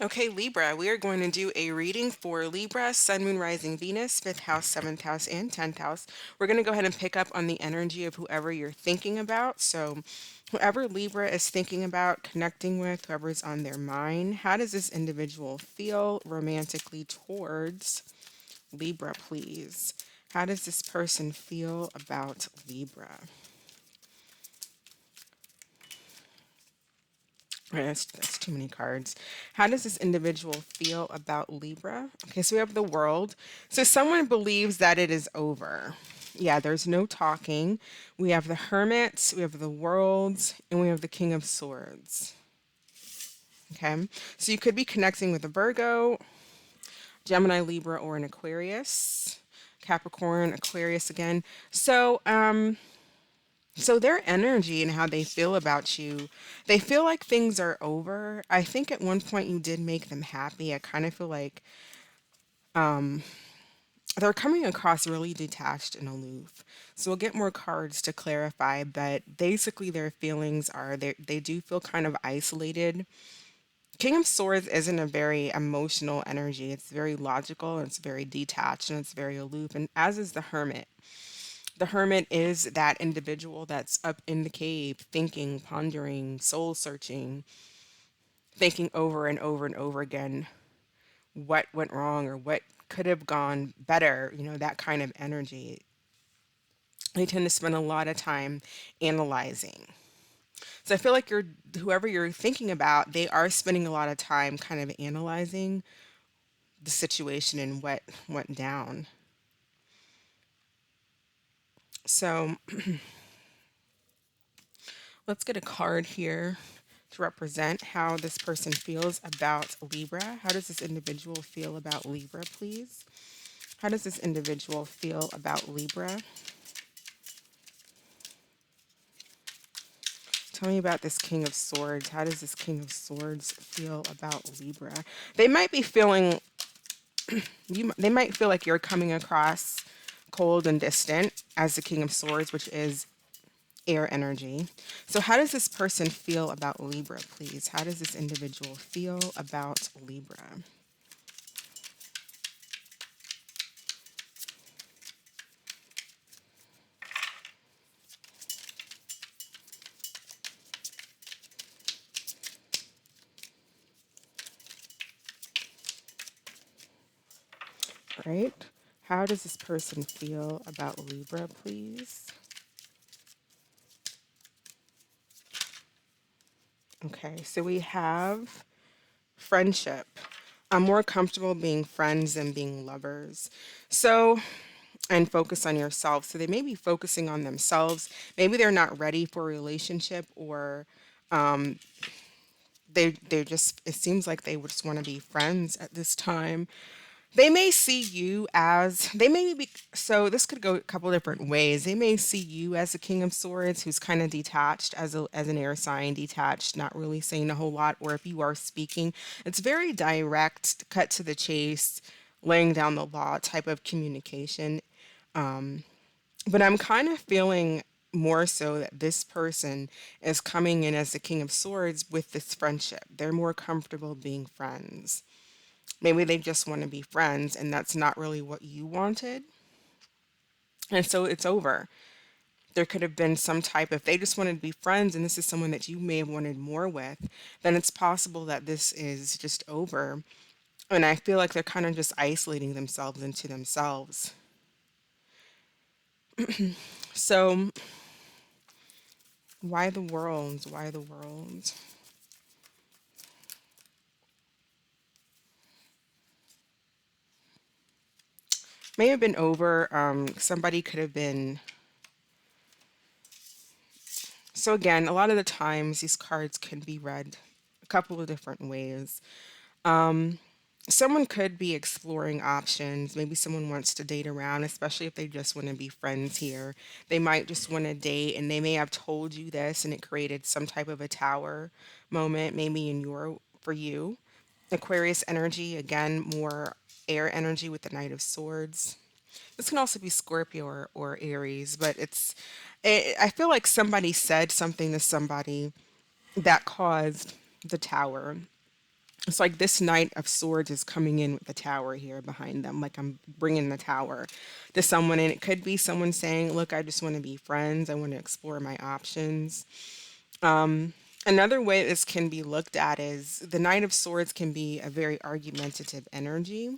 Okay, Libra, we are going to do a reading for Libra, Sun, Moon, Rising, Venus, 5th house, 7th house, and 10th house. We're going to go ahead and pick up on the energy of whoever you're thinking about. So, whoever Libra is thinking about connecting with, whoever's on their mind, how does this individual feel romantically towards Libra, please? How does this person feel about Libra? That's too many cards. How does this individual feel about Libra? Okay, so we have the world. So someone believes that it is over. Yeah, there's no talking. We have the hermit, we have the world, and we have the king of swords. Okay, so you could be connecting with a Virgo, Gemini, Libra, or an Aquarius, Capricorn, Aquarius again. So their energy and how they feel about you, they feel like things are over. I think at one point you did make them happy. I kind of feel like they're coming across really detached and aloof. So we'll get more cards to clarify, but basically their feelings are they do feel kind of isolated. King of Swords isn't a very emotional energy. It's very logical, and it's very detached, and it's very aloof, and as is the Hermit. The hermit is that individual that's up in the cave, thinking, pondering, soul searching, thinking over and over and over again what went wrong or what could have gone better, that kind of energy. They tend to spend a lot of time analyzing. So I feel like whoever you're thinking about, they are spending a lot of time kind of analyzing the situation and what went down. So let's get a card here to represent how this person feels about Libra. How does this individual feel about Libra, please? How does this individual feel about Libra? Tell me about this King of Swords. How does this King of Swords feel about Libra? They might be feeling they might feel like you're coming across cold and distant as the King of Swords, which is air energy. So how does this person feel about Libra, please? How does this individual feel about Libra? Right? How does this person feel about Libra, please? Okay, so we have friendship. I'm more comfortable being friends than being lovers. So, and focus on yourself. So they may be focusing on themselves. Maybe they're not ready for a relationship, or they just, it seems like they would just want to be friends at this time. They may see you as, they may be, so this could go a couple different ways. They may see you as a King of Swords who's kind of detached, as an air sign, detached, not really saying a whole lot, or if you are speaking, it's very direct, cut to the chase, laying down the law type of communication. But I'm kind of feeling more so that this person is coming in as the King of Swords with this friendship. They're more comfortable being friends. Maybe they just want to be friends and that's not really what you wanted. And so it's over. There could have been some type, if they just wanted to be friends and this is someone that you may have wanted more with, then it's possible that this is just over. And I feel like they're kind of just isolating themselves into themselves. So, why the world? Why the world? May have been over. Somebody could have been. So, again, a lot of the times these cards can be read a couple of different ways. Someone could be exploring options. Maybe someone wants to date around, especially if they just want to be friends here. They might just want to date, and they may have told you this, and it created some type of a tower moment, maybe in your for you. Aquarius energy, again, more air energy with the Knight of Swords. This can also be Scorpio or Aries, but I feel like somebody said something to somebody that caused the tower. It's like this Knight of Swords is coming in with the Tower here behind them. Like I'm bringing the Tower to someone, and it could be someone saying, "Look, I just want to be friends. I want to explore my options." Another way this can be looked at is the Knight of Swords can be a very argumentative energy,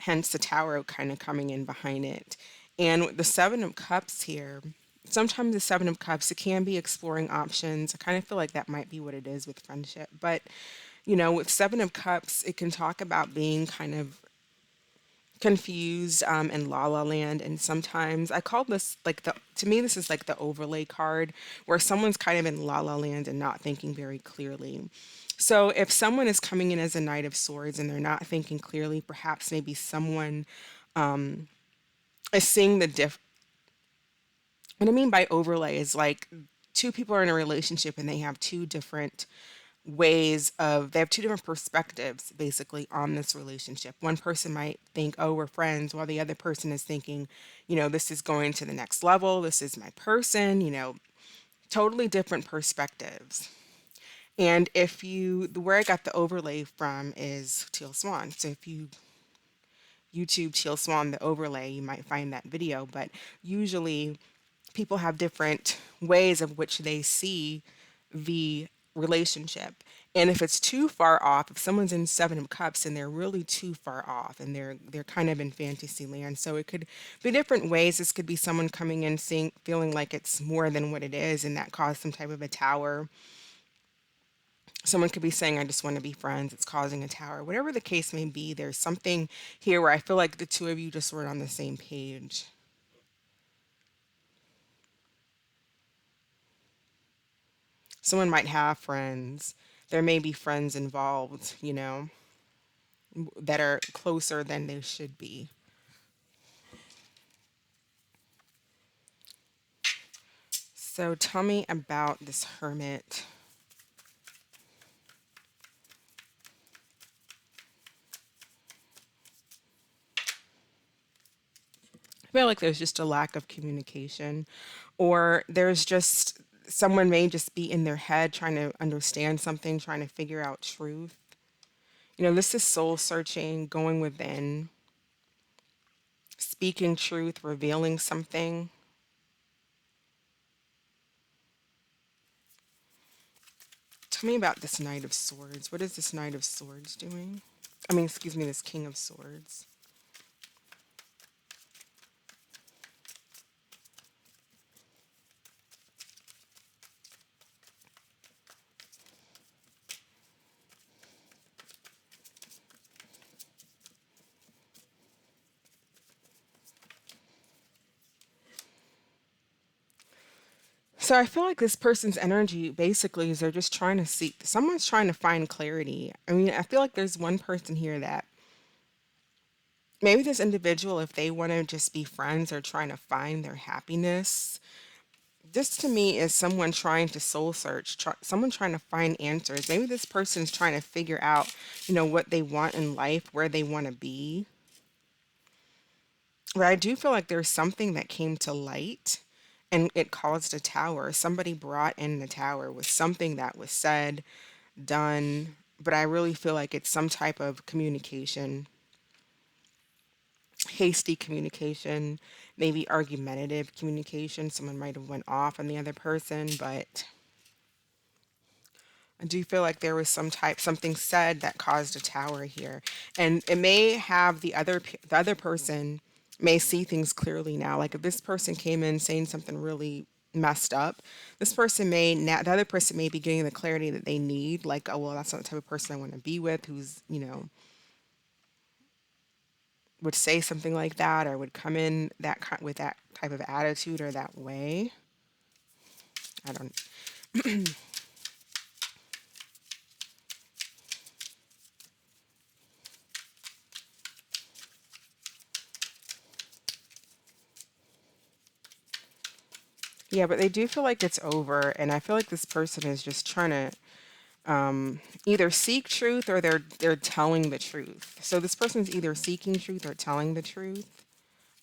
hence the Tower kind of coming in behind it. And with the Seven of Cups here, sometimes the Seven of Cups, it can be exploring options. I kind of feel like that might be what it is with friendship. But, with Seven of Cups, it can talk about being kind of confused in La La Land. And sometimes I call this like to me, this is like the overlay card where someone's kind of in La La Land and not thinking very clearly. So if someone is coming in as a Knight of Swords and they're not thinking clearly, perhaps maybe someone is seeing the what I mean by overlay is like two people are in a relationship and they have two different they have two different perspectives basically on this relationship. One person might think, oh, we're friends, while the other person is thinking, this is going to the next level, this is my person, totally different perspectives. And where I got the overlay from is Teal Swan. So if you YouTube Teal Swan, the overlay, you might find that video. But usually people have different ways of which they see the relationship. And if it's too far off, if someone's in Seven of Cups and they're really too far off and they're kind of in fantasy land, so it could be different ways. This could be someone coming in feeling like it's more than what it is, and that caused some type of a tower. Someone could be saying, I just want to be friends. It's causing a tower. Whatever the case may be, there's something here where I feel like the two of you just weren't on the same page. Someone might have friends. There may be friends involved, that are closer than they should be. So tell me about this Hermit. I feel like there's just a lack of communication, or there's just someone may just be in their head trying to understand something, trying to figure out truth. This is soul searching, going within, speaking truth, revealing something. Tell me about this Knight of Swords. What is this Knight of Swords doing? I mean, excuse me, this King of Swords. So I feel like this person's energy basically is they're just trying to someone's trying to find clarity. I mean, I feel like there's one person here that maybe this individual, if they want to just be friends or trying to find their happiness, this to me is someone trying to soul search, someone trying to find answers. Maybe this person's trying to figure out, what they want in life, where they want to be. But I do feel like there's something that came to light and it caused a tower. Somebody brought in the tower with something that was said, done, but I really feel like it's some type of communication, hasty communication, maybe argumentative communication. Someone might have went off on the other person, but I do feel like there was something said that caused a tower here. And it may have the other person may see things clearly now. Like if this person came in saying something really messed up, the other person may be getting the clarity that they need. Like, oh, well, that's not the type of person I want to be with, who's, would say something like that or would come in with that type of attitude or that way. I don't. Yeah, but they do feel like it's over, and I feel like this person is just trying to either seek truth or they're telling the truth. So this person's either seeking truth or telling the truth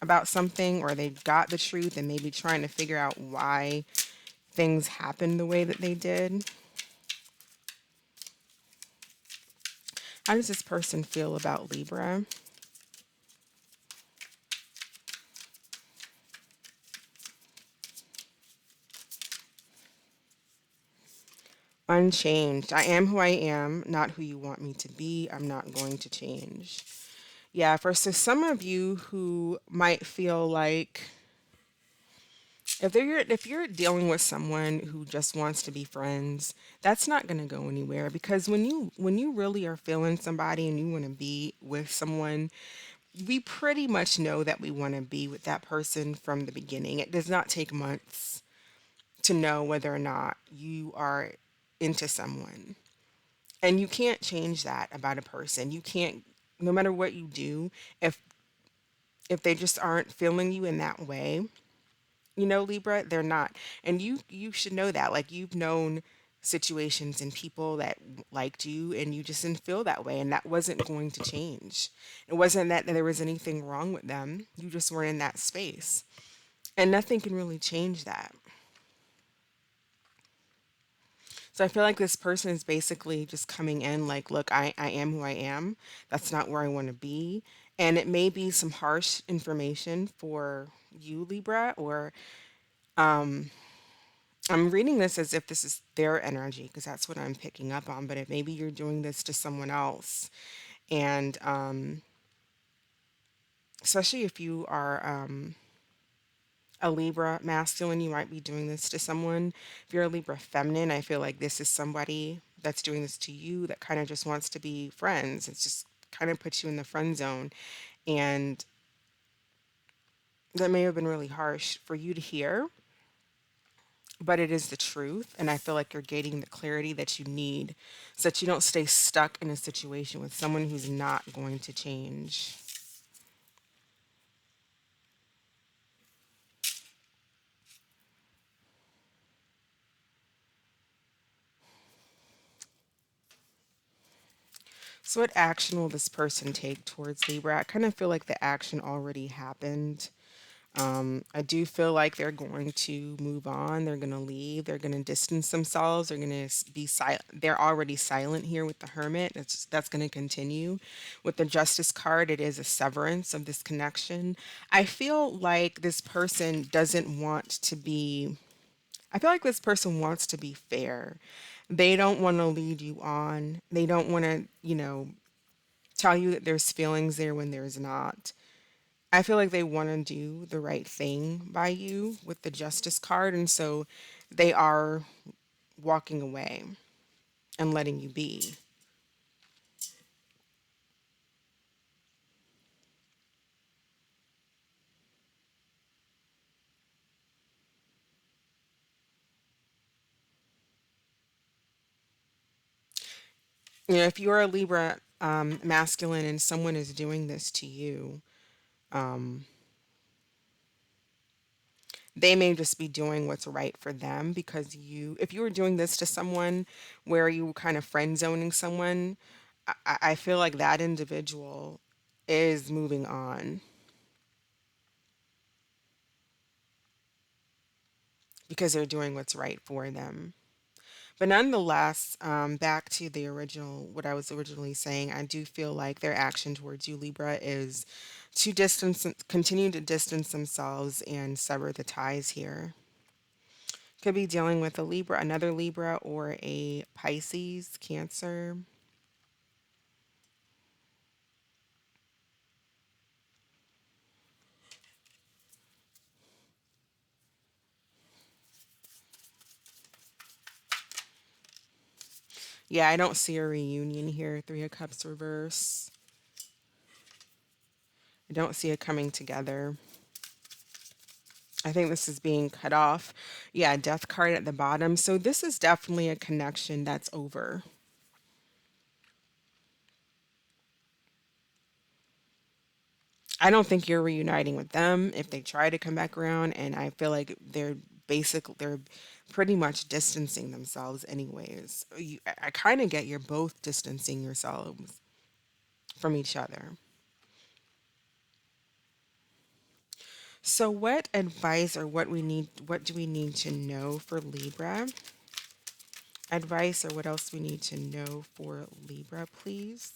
about something, or they've got the truth and maybe trying to figure out why things happened the way that they did. How does this person feel about Libra? Unchanged. I am who I am, not who you want me to be. I'm not going to change. Yeah, for so some of you who might feel like if you're dealing with someone who just wants to be friends, that's not going to go anywhere because when you really are feeling somebody and you want to be with someone, we pretty much know that we want to be with that person from the beginning. It does not take months to know whether or not you are into someone. And you can't change that about a person. You can't, no matter what you do, if if they just aren't feeling you in that way, Libra, they're not. And you should know that. Like you've known situations and people that liked you and you just didn't feel that way and that wasn't going to change. It wasn't that there was anything wrong with them. You just weren't in that space. And nothing can really change that. So I feel like this person is basically just coming in like, look, I am who I am. That's not where I want to be. And it may be some harsh information for you, Libra, or I'm reading this as if this is their energy because that's what I'm picking up on. But if maybe you're doing this to someone else, and especially if you are a Libra masculine, you might be doing this to someone. If you're a Libra feminine, I feel like this is somebody that's doing this to you that kind of just wants to be friends. It's just kind of puts you in the friend zone. And that may have been really harsh for you to hear, but it is the truth. And I feel like you're gaining the clarity that you need so that you don't stay stuck in a situation with someone who's not going to change. So, what action will this person take towards Libra? I kind of feel like the action already happened. I do feel like they're going to move on. They're going to leave. They're going to distance themselves. They're going to be silent. They're already silent here with the Hermit. That's going to continue. With the Justice card, it is a severance of this connection. I feel like this person doesn't want to be. I feel like this person wants to be fair. They don't want to lead you on. They don't want to, tell you that there's feelings there when there's not. I feel like they want to do the right thing by you with the Justice card, and so they are walking away and letting you be. If you're a Libra masculine and someone is doing this to you, they may just be doing what's right for them because if you were doing this to someone where you were kind of friend zoning someone, I feel like that individual is moving on because they're doing what's right for them. But nonetheless, back to the original, what I was originally saying, I do feel like their action towards you, Libra, is to continue to distance themselves and sever the ties here. Could be dealing with a Libra, another Libra, or a Pisces, Cancer. Yeah, I don't see a reunion here. Three of Cups reverse. I don't see it coming together. I think this is being cut off. Yeah, Death card at the bottom. So this is definitely a connection that's over. I don't think you're reuniting with them if they try to come back around, and I feel like they're pretty much distancing themselves anyways. I kind of get you're both distancing yourselves from each other. So what advice or what do we need to know for Libra? Advice or what else we need to know for Libra, please?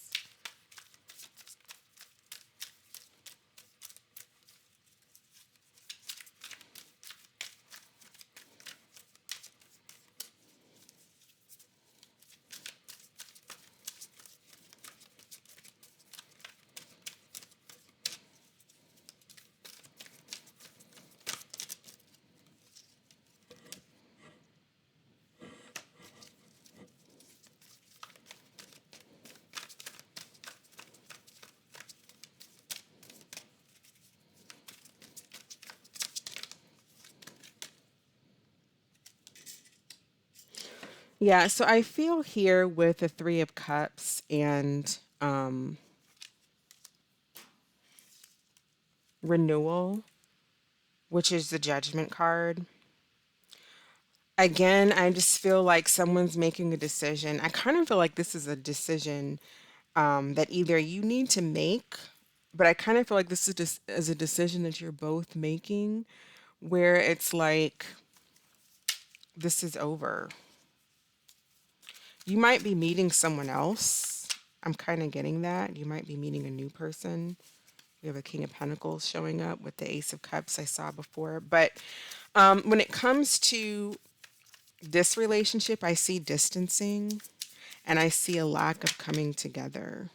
Yeah, so I feel here with the Three of Cups and renewal, which is the Judgment card. Again, I just feel like someone's making a decision. I kind of feel like this is a decision that either you need to make, but I kind of feel like this is just as a decision that you're both making, where it's like this is over. You might be meeting someone else. I'm kind of getting that. You might be meeting a new person. We have a King of Pentacles showing up with the Ace of Cups I saw before. But when it comes to this relationship, I see distancing and I see a lack of coming together.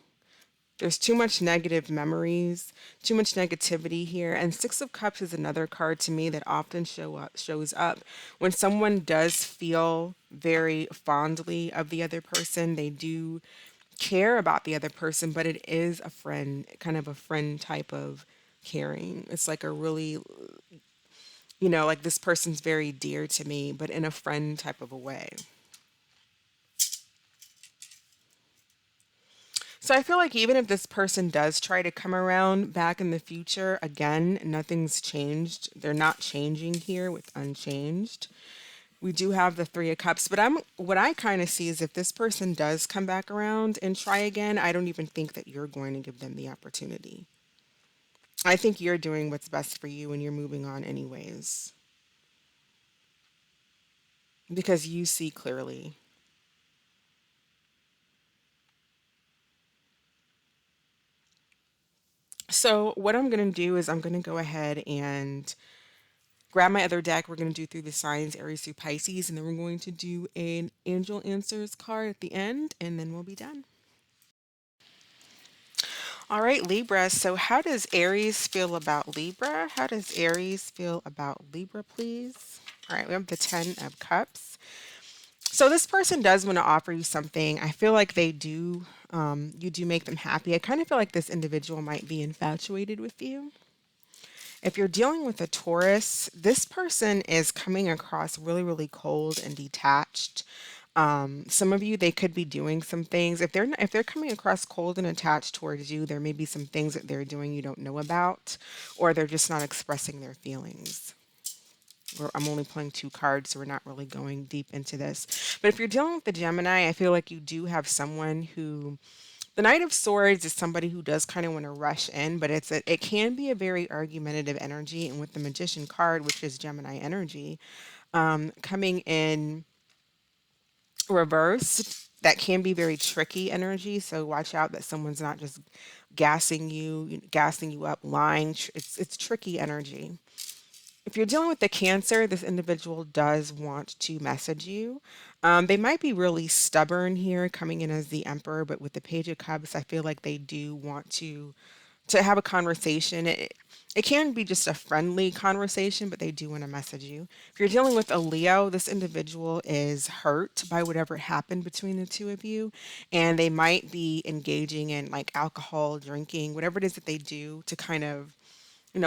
There's too much negative memories, too much negativity here. And Six of Cups is another card to me that often shows up when someone does feel very fondly of the other person. They do care about the other person, but it is a friend, kind of a friend type of caring. It's like a really, like this person's very dear to me, but in a friend type of a way. So I feel like even if this person does try to come around back in the future, again, nothing's changed. They're not changing here with unchanged. We do have the Three of Cups, but what I kind of see is if this person does come back around and try again, I don't even think that you're going to give them the opportunity. I think you're doing what's best for you and you're moving on anyways because you see clearly. So, what I'm going to do is I'm going to go ahead and grab my other deck. We're going to do through the signs, Aries through Pisces, and then we're going to do an angel answers card at the end, and then we'll be done. All right, Libra. So, how does Aries feel about Libra? How does Aries feel about Libra, please? All right, we have the Ten of Cups. So, this person does want to offer you something. I feel like they do. You do make them happy. I kind of feel like this individual might be infatuated with you. If you're dealing with a Taurus, this person is coming across really, really cold and detached. Some of you, they could be doing some things. If they're coming across cold and attached towards you, there may be some things that they're doing you don't know about, or they're just not expressing their feelings. I'm only playing two cards, so we're not really going deep into this. But if you're dealing with the Gemini, I feel like you do have someone who the Knight of Swords is somebody who does kind of want to rush in, but it can be a very argumentative energy. And with the Magician card, which is Gemini energy, coming in reverse, that can be very tricky energy. So watch out that someone's not just gassing you up, lying. It's tricky energy. If you're dealing with the Cancer, this individual does want to message you. They might be really stubborn here, coming in as the Emperor, but with the Page of Cups, I feel like they do want to have a conversation. It can be just a friendly conversation, but they do want to message you. If you're dealing with a Leo, this individual is hurt by whatever happened between the two of you, and they might be engaging in like alcohol, drinking, whatever it is that they do to kind of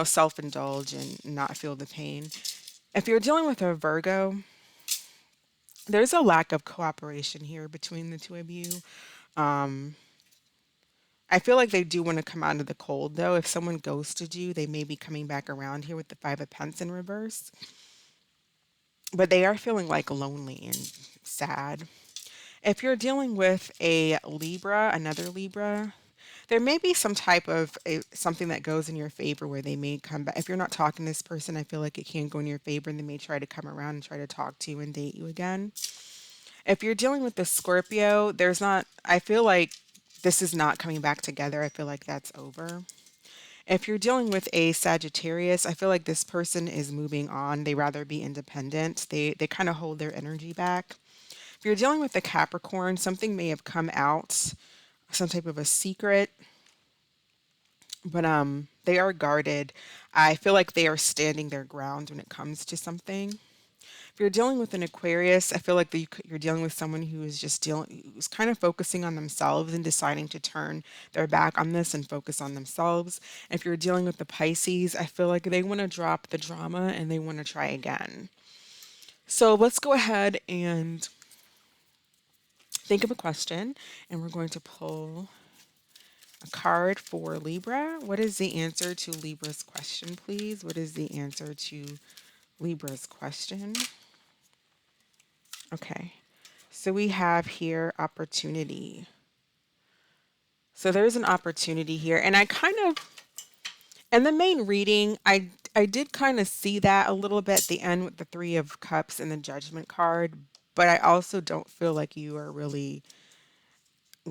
self indulge and not feel the pain. If you're dealing with a Virgo, there's a lack of cooperation here between the two of you. Um, I feel like they do want to come out of the cold, though. If someone ghosted you, they may be coming back around here with the Five of Pence in reverse. But they are feeling like lonely and sad. If you're dealing with a Libra, another Libra, there may be some type of something that goes in your favor where they may come back. If you're not talking to this person, I feel like it can go in your favor and they may try to come around and try to talk to you and date you again. If you're dealing with the Scorpio, I feel like this is not coming back together. I feel like that's over. If you're dealing with a Sagittarius, I feel like this person is moving on. They rather be independent. They kind of hold their energy back. If you're dealing with the Capricorn, something may have come out, some type of a secret, but they are guarded. I feel like they are standing their ground when it comes to something. If you're dealing with an Aquarius, I feel like you're dealing with someone who is who's kind of focusing on themselves and deciding to turn their back on this and focus on themselves. If you're dealing with the Pisces, I feel like they want to drop the drama and they want to try again. So let's go ahead and think of a question, and we're going to pull a card for Libra. What is the answer to Libra's question, please? What is the answer to Libra's question? Okay. So we have here opportunity. So there's an opportunity here. And I kind of, in the main reading, I did kind of see that a little bit at the end with the Three of Cups and the Judgment card, but I also don't feel like you are really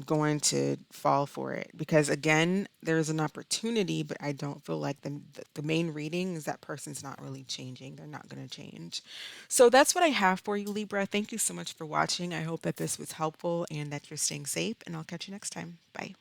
going to fall for it because again, there's an opportunity, but I don't feel like the main reading is that person's not really changing. They're not going to change. So that's what I have for you, Libra. Thank you so much for watching. I hope that this was helpful and that you're staying safe, and I'll catch you next time. Bye.